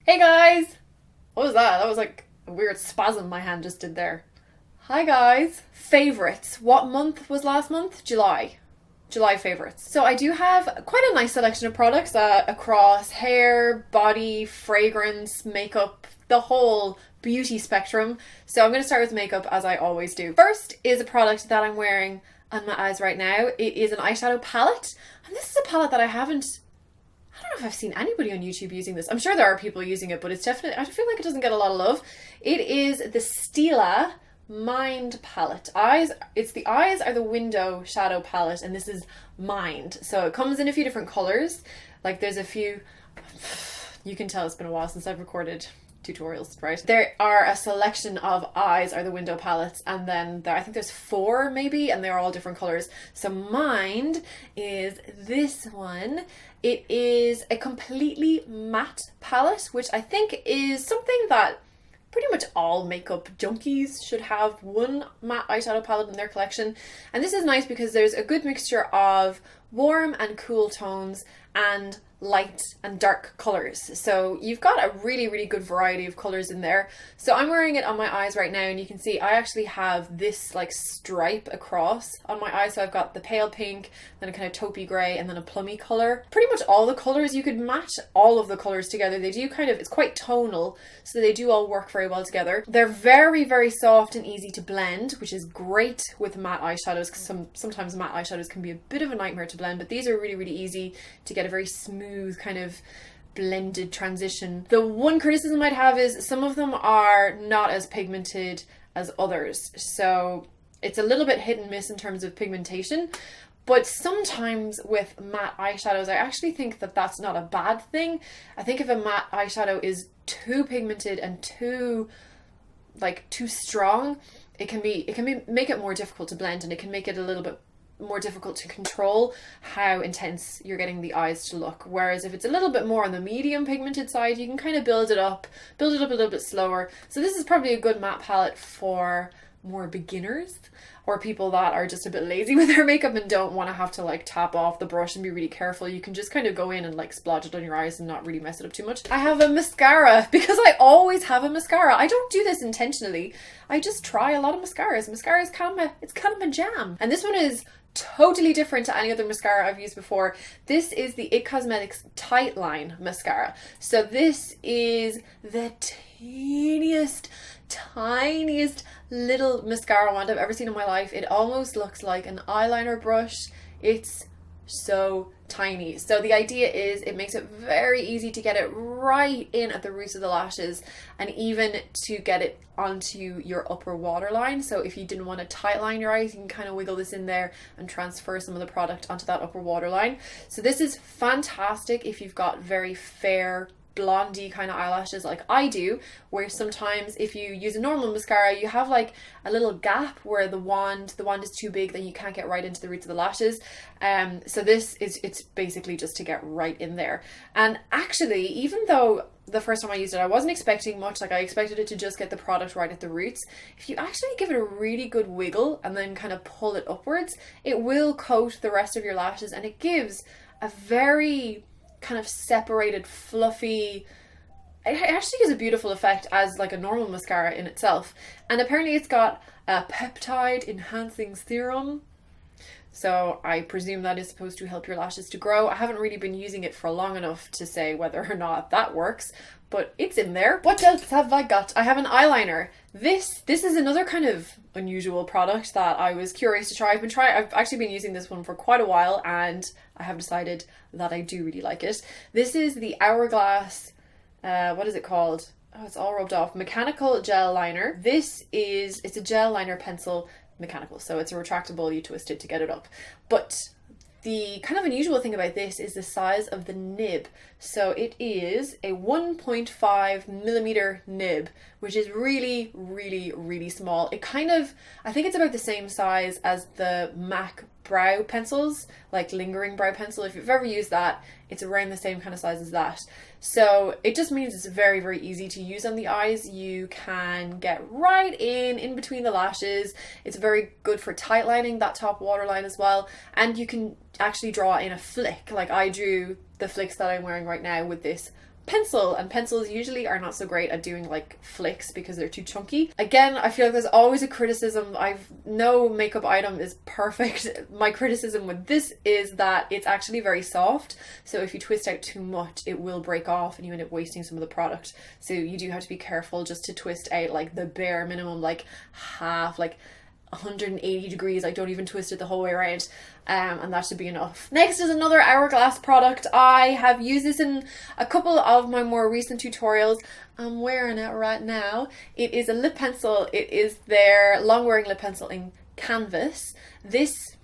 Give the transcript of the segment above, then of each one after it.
Hey guys! What was that? That was like a weird spasm my hand just did there. Hi guys! Favorites. What month was last month? July. July favorites. So I do have quite a nice selection of products across hair, body, fragrance, makeup, the whole beauty spectrum. So I'm going to start with makeup as I always do. First is a product that I'm wearing on my eyes right now. It is an eyeshadow palette. And this is a palette that I don't know if I've seen anybody on YouTube using this. I'm sure there are people using it, but it's definitely, I feel like it doesn't get a lot of love. It is the Stila Mind palette. It's the Eyes Are the Window shadow palette, and this is Mind. So it comes in a few different colors. Like there's a few, you can tell it's been a while since I've recorded tutorials, right? There are a selection of Eyes Are the Window palettes, and then I think there's 4 maybe, and they're all different colors. So Mind is this one. It is a completely matte palette, which I think is something that pretty much all makeup junkies should have, one matte eyeshadow palette in their collection. And this is nice because there's a good mixture of warm and cool tones and light and dark colors. So you've got a really, really good variety of colors in there. So I'm wearing it on my eyes right now, and you can see I actually have this like stripe across on my eyes. So I've got the pale pink, then a kind of taupey gray, and then a plummy color. Pretty much all the colors, you could match all of the colors together. They do it's quite tonal, so they do all work very well together. They're very, very soft and easy to blend, which is great with matte eyeshadows, because sometimes matte eyeshadows can be a bit of a nightmare to blend, but these are really, really easy to get a very smooth kind of blended transition. The one criticism I'd have is some of them are not as pigmented as others, so it's a little bit hit and miss in terms of pigmentation. But sometimes with matte eyeshadows, I actually think that that's not a bad thing. I think if a matte eyeshadow is too pigmented and too strong, it can make it more difficult to blend, and it can make it a little bit more difficult to control how intense you're getting the eyes to look. Whereas if it's a little bit more on the medium pigmented side, you can kind of build it up a little bit slower. So this is probably a good matte palette for more beginners, or people that are just a bit lazy with their makeup and don't want to have to like tap off the brush and be really careful. You can just kind of go in and like splodge it on your eyes and not really mess it up too much. I have a mascara because I always have a mascara. I don't do this intentionally. I just try a lot of mascaras. Mascara is kind of my jam. And this one is totally different to any other mascara I've used before. This is the IT Cosmetics Tightline mascara. So this is the tiniest little mascara wand I've ever seen in my life. It almost looks like an eyeliner brush. It's so tiny. So the idea is it makes it very easy to get it right in at the roots of the lashes, and even to get it onto your upper waterline. So if you didn't want to tightline your eyes, you can kind of wiggle this in there and transfer some of the product onto that upper waterline. So this is fantastic if you've got very fair blondie kind of eyelashes like I do, where sometimes if you use a normal mascara, you have like a little gap where the wand is too big, then you can't get right into the roots of the lashes. So it's basically just to get right in there. And actually, even though the first time I used it, I wasn't expecting much, like I expected it to just get the product right at the roots. If you actually give it a really good wiggle and then kind of pull it upwards, it will coat the rest of your lashes, and it gives a very kind of separated, fluffy, it actually gives a beautiful effect as like a normal mascara in itself. And apparently it's got a peptide enhancing serum, so I presume that is supposed to help your lashes to grow. I haven't really been using it for long enough to say whether or not that works, but it's in there. What else have I got? I have an eyeliner. This is another kind of unusual product that I was curious to try. I've actually been using this one for quite a while, and I have decided that I do really like it. This is the Hourglass, what is it called? Oh, it's all rubbed off. Mechanical gel liner. It's a gel liner pencil, mechanical, so it's a retractable, you twist it to get it up. But the kind of unusual thing about this is the size of the nib. So it is a 1.5 millimeter nib, which is really, really, really small. I think it's about the same size as the MAC brow pencils, like lingering brow pencil. If you've ever used that, it's around the same kind of size as that. So it just means it's very, very easy to use on the eyes. You can get right in between the lashes. It's very good for tightlining that top waterline as well. And you can actually draw in a flick. Like I drew the flicks that I'm wearing right now with this pencil, and pencils usually are not so great at doing like flicks because they're too chunky. Again, I feel like there's always a criticism. No makeup item is perfect. My criticism with this is that it's actually very soft, so if you twist out too much it will break off and you end up wasting some of the product. So you do have to be careful just to twist out like the bare minimum, like half, like 180 degrees. I don't even twist it the whole way around, and that should be enough. Next is another Hourglass product. I have used this in a couple of my more recent tutorials. I'm wearing it right now. It is a lip pencil. It is their long wearing lip pencil in Canvas. This,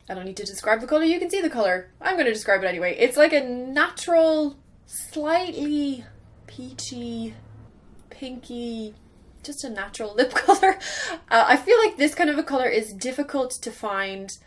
I don't need to describe the colour, you can see the colour. I'm going to describe it anyway. It's like a natural, slightly peachy, pinky, just a natural lip color. I feel like this kind of a color is difficult to find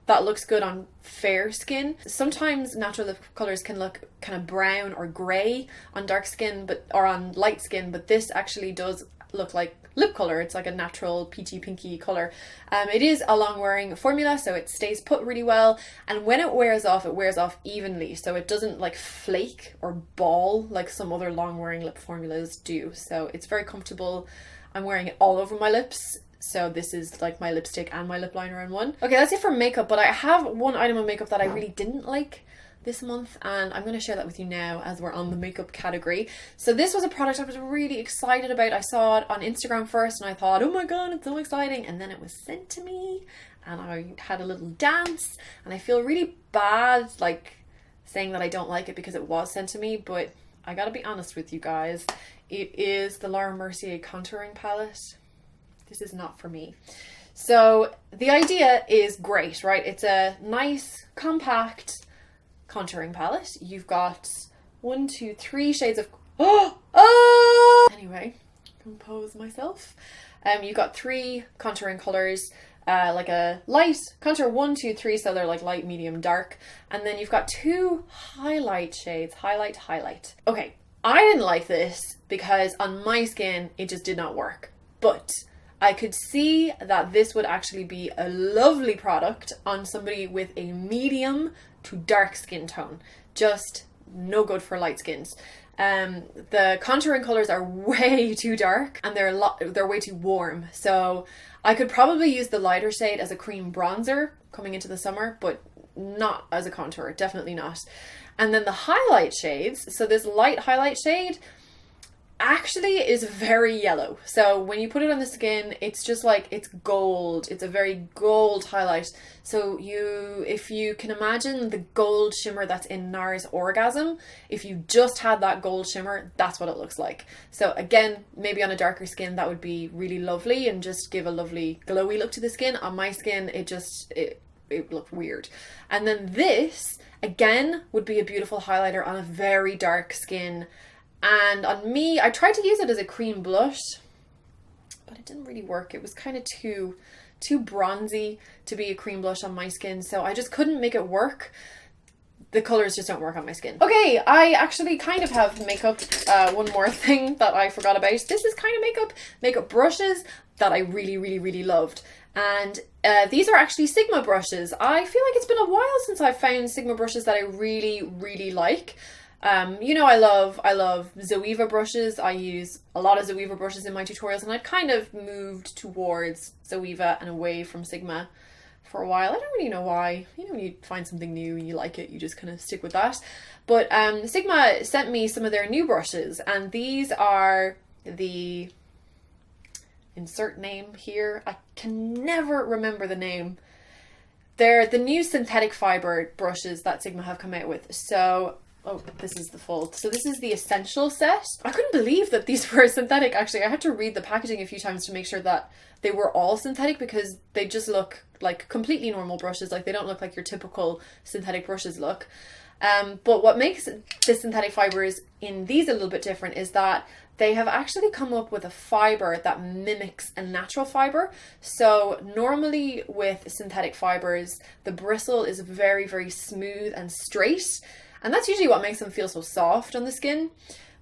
that looks good on fair skin. Sometimes natural lip colors can look kind of brown or grey on dark skin, or on light skin, but this actually does look like lip color. It's like a natural peachy pinky color. It is a long wearing formula, so it stays put really well, and when it wears off evenly, so it doesn't like flake or ball like some other long wearing lip formulas do. So it's very comfortable. I'm wearing it all over my lips, so this is like my lipstick and my lip liner in one. Okay, that's it for makeup, but I have one item of makeup that I really didn't like this month, and I'm going to share that with you now as we're on the makeup category. So this was a product I was really excited about. I saw it on Instagram first and I thought, oh my god, it's so exciting, and then it was sent to me and I had a little dance, and I feel really bad like saying that I don't like it because it was sent to me, but I gotta be honest with you guys. It is the Laura Mercier contouring palette. This is not for me. So the idea is great, right? It's a nice compact contouring palette. You've got 1, 2, 3 shades of anyway, compose myself. You've got 3 contouring colors, like a light contour 1, 2, 3, so they're like light, medium, dark, and then you've got 2 highlight shades, highlight. Okay, I didn't like this because on my skin it just did not work, but I could see that this would actually be a lovely product on somebody with a medium to dark skin tone, just no good for light skins. The contouring colors are way too dark and they're way too warm, so I could probably use the lighter shade as a cream bronzer coming into the summer, but not as a contour, definitely not. And then the highlight shades, so this light highlight shade actually is very yellow, so when you put it on the skin it's just like it's gold. It's a very gold highlight, so if you can imagine the gold shimmer that's in NARS Orgasm, if you just had that gold shimmer, that's what it looks like. So again, maybe on a darker skin that would be really lovely and just give a lovely glowy look to the skin. On my skin it looked weird. And then this again would be a beautiful highlighter on a very dark skin. And on me, I tried to use it as a cream blush, but it didn't really work. It was kind of too bronzy to be a cream blush on my skin, so I just couldn't make it work. The colors just don't work on my skin. Okay, I actually kind of have makeup, one more thing that I forgot about. This is kind of makeup brushes that I really loved. And these are actually Sigma brushes. I feel like it's been a while since I've found Sigma brushes that I really like. You know, I love Zoeva brushes. I use a lot of Zoeva brushes in my tutorials, and I've kind of moved towards Zoeva and away from Sigma for a while. I don't really know why. You know, when you find something new and you like it, you just kind of stick with that. But Sigma sent me some of their new brushes, and these are the insert name here. I can never remember the name. They're the new synthetic fiber brushes that Sigma have come out with. So oh, this is the full. So this is the essential set. I couldn't believe that these were synthetic, actually. I had to read the packaging a few times to make sure that they were all synthetic, because they just look like completely normal brushes. Like, they don't look like your typical synthetic brushes look. But what makes the synthetic fibers in these a little bit different is that they have actually come up with a fiber that mimics a natural fiber. So normally with synthetic fibers, the bristle is very smooth and straight. And that's usually what makes them feel so soft on the skin.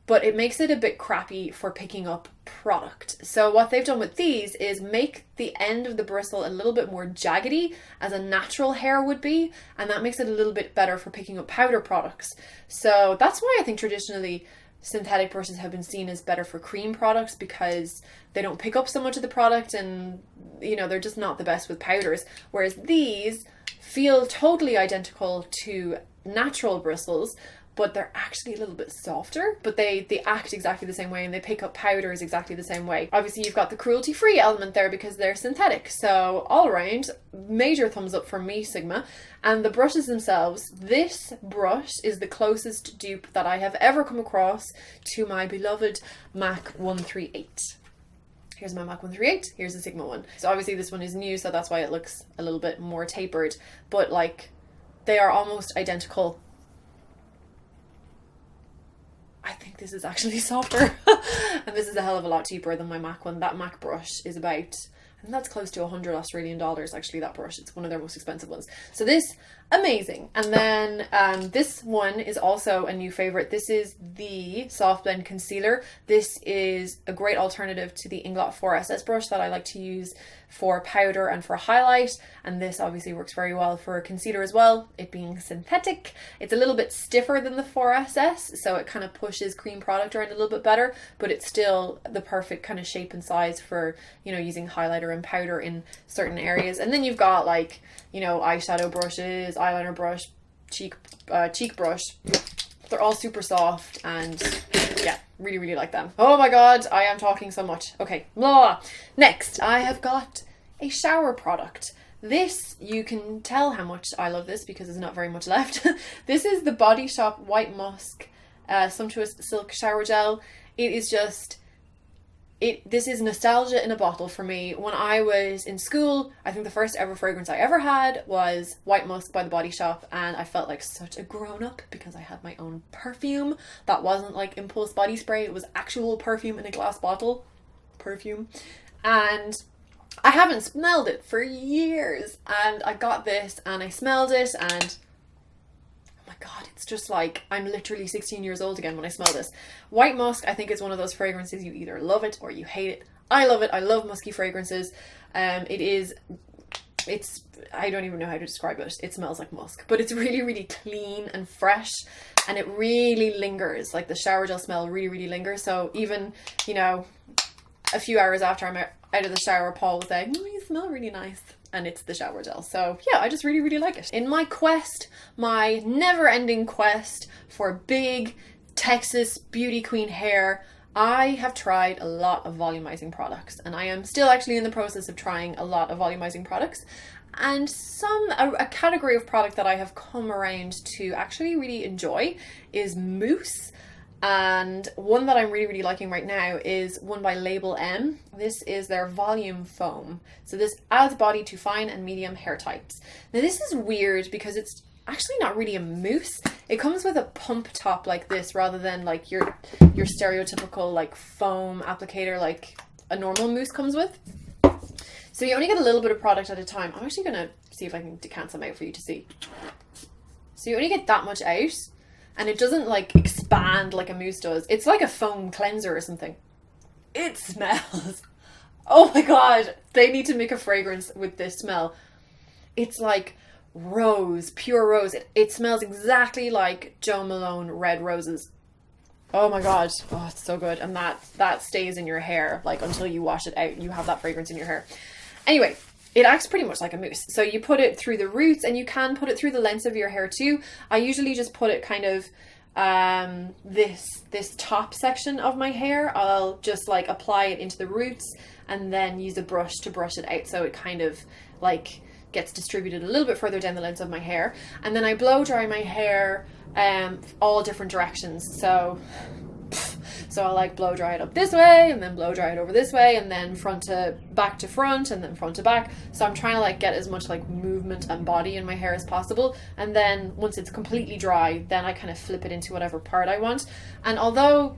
but it makes it a bit crappy for picking up product. So what they've done with these is make the end of the bristle a little bit more jaggedy as a natural hair would be, and that makes it a little bit better for picking up powder products. So that's why I think traditionally synthetic brushes have been seen as better for cream products, because they don't pick up so much of the product, and you know, they're just not the best with powders. Whereas these feel totally identical to natural bristles, but they're actually a little bit softer, but they act exactly the same way, and they pick up powders exactly the same way. Obviously you've got the cruelty-free element there because they're synthetic. So all around, major thumbs up from me, Sigma. And the brushes themselves, this brush is the closest dupe that I have ever come across to my beloved MAC 138. Here's my MAC 138, here's the Sigma one. So obviously this one is new, so that's why it looks a little bit more tapered, but like they are almost identical. I think this is actually softer and this is a hell of a lot cheaper than my MAC one. That MAC brush is about, I think that's close to 100 Australian dollars actually, that brush. It's one of their most expensive ones. So this, amazing. And then this one is also a new favorite. This is the Soft Blend Concealer. This is a great alternative to the Inglot 4SS brush that I like to use for powder and for highlight, and this obviously works very well for concealer as well, it being synthetic. It's a little bit stiffer than the 4SS, so it kind of pushes cream product around a little bit better, but it's still the perfect kind of shape and size for, you know, using highlighter and powder in certain areas. And then you've got like, you know, eyeshadow brushes, eyeliner brush, cheek brush. They're all super soft, and yeah, really, really like them. Oh my god, I am talking so much. Okay, blah. Next, I have got a shower product. This, you can tell how much I love this because there's not very much left. This is the BodyShop White Musk Sumptuous Silk Shower Gel. It is just, this is nostalgia in a bottle for me. When I was in school, I think the first ever fragrance I ever had was White Musk by the Body Shop, and I felt like such a grown-up because I had my own perfume that wasn't like impulse body spray. It was actual perfume in a glass bottle. Perfume. And I haven't smelled it for years, and I got this and I smelled it, and oh my god, it's just like I'm literally 16 years old again when I smell this. White Musk, I think, is one of those fragrances you either love it or you hate it. I love it. I love musky fragrances. It's I don't even know how to describe it. It smells like musk, but it's really, really clean and fresh, and it really lingers. Like the shower gel smell really, really lingers. So even, you know, a few hours after I'm out of the shower, Paul was like, "Oh, you smell really nice." And it's the shower gel. So yeah, I just really, really like it. In my quest, my never-ending quest for big Texas beauty queen hair, I have tried a lot of volumizing products, and I am still actually in the process of trying a lot of volumizing products. And a category of product that I have come around to actually really enjoy is mousse. And one that I'm really, really liking right now is one by LABELM. This is their volume foam. So this adds body to fine and medium hair types. Now this is weird because it's actually not really a mousse. It comes with a pump top like this rather than like your stereotypical like foam applicator like a normal mousse comes with. So you only get a little bit of product at a time. I'm actually gonna see if I can decant some out for you to see. So you only get that much out, and it doesn't like expand like a mousse does. It's like a foam cleanser or something. It smells, oh my god, they need to make a fragrance with this smell. It's like rose, pure rose. It smells exactly like Jo Malone red roses. Oh my god, oh, it's so good. And that stays in your hair like until you wash it out. You have that fragrance in your hair. Anyway, it acts pretty much like a mousse. So you put it through the roots, and you can put it through the lengths of your hair too. I usually just put it kind of this top section of my hair. I'll just like apply it into the roots and then use a brush to brush it out, so it kind of like gets distributed a little bit further down the lengths of my hair. And then I blow dry my hair all different directions. So I'll like blow dry it up this way, and then blow dry it over this way, and then front to front, and then front to back. So I'm trying to like get as much like movement and body in my hair as possible. And then once it's completely dry, then I kind of flip it into whatever part I want. And although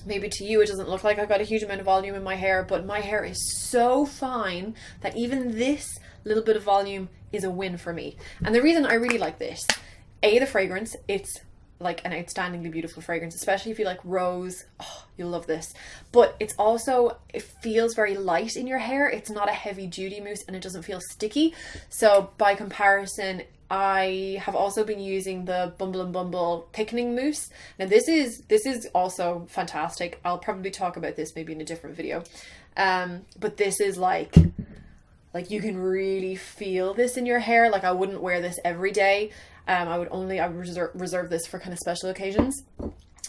maybe to you it doesn't look like I've got a huge amount of volume in my hair, but my hair is so fine that even this little bit of volume is a win for me. And the reason I really like this, A, the fragrance, it's like an outstandingly beautiful fragrance, especially if you like rose. Oh, you'll love this. But it's also, it feels very light in your hair. It's not a heavy duty mousse and it doesn't feel sticky. So by comparison, I have also been using the BUMBLE thickening mousse. Now this is also fantastic. I'll probably talk about this maybe in a different video. But this is like you can really feel this in your hair. Like I wouldn't wear this every day. I would reserve this for kind of special occasions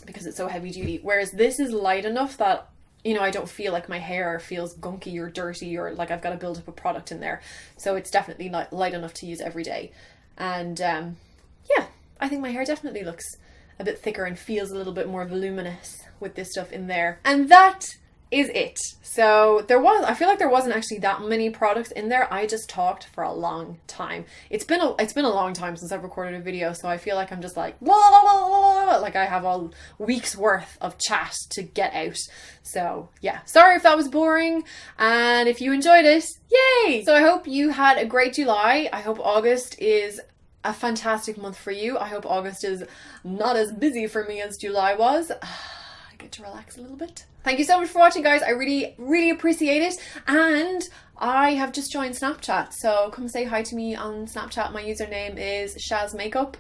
because it's so heavy duty. Whereas this is light enough that, you know, I don't feel like my hair feels gunky or dirty or like I've got to build up a product in there. So it's definitely light enough to use every day. And yeah, I think my hair definitely looks a bit thicker and feels a little bit more voluminous with this stuff in there. And that is it. So I feel like there wasn't actually that many products in there. I just talked for a long time. It's been a long time since I've recorded a video, so I feel like I'm just like la, la, la, la, la, like I have a week's worth of chat to get out. So yeah, sorry if that was boring, and if you enjoyed it, yay! So I hope you had a great July. I hope August is a fantastic month for you. I hope August is not as busy for me as July was. I get to relax a little bit. Thank you so much for watching, guys. I really, really appreciate it. And I have just joined Snapchat, so come say hi to me on Snapchat. My username is ShazMakeup,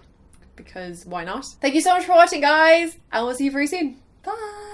because why not? Thank you so much for watching, guys, and we'll see you very soon. Bye!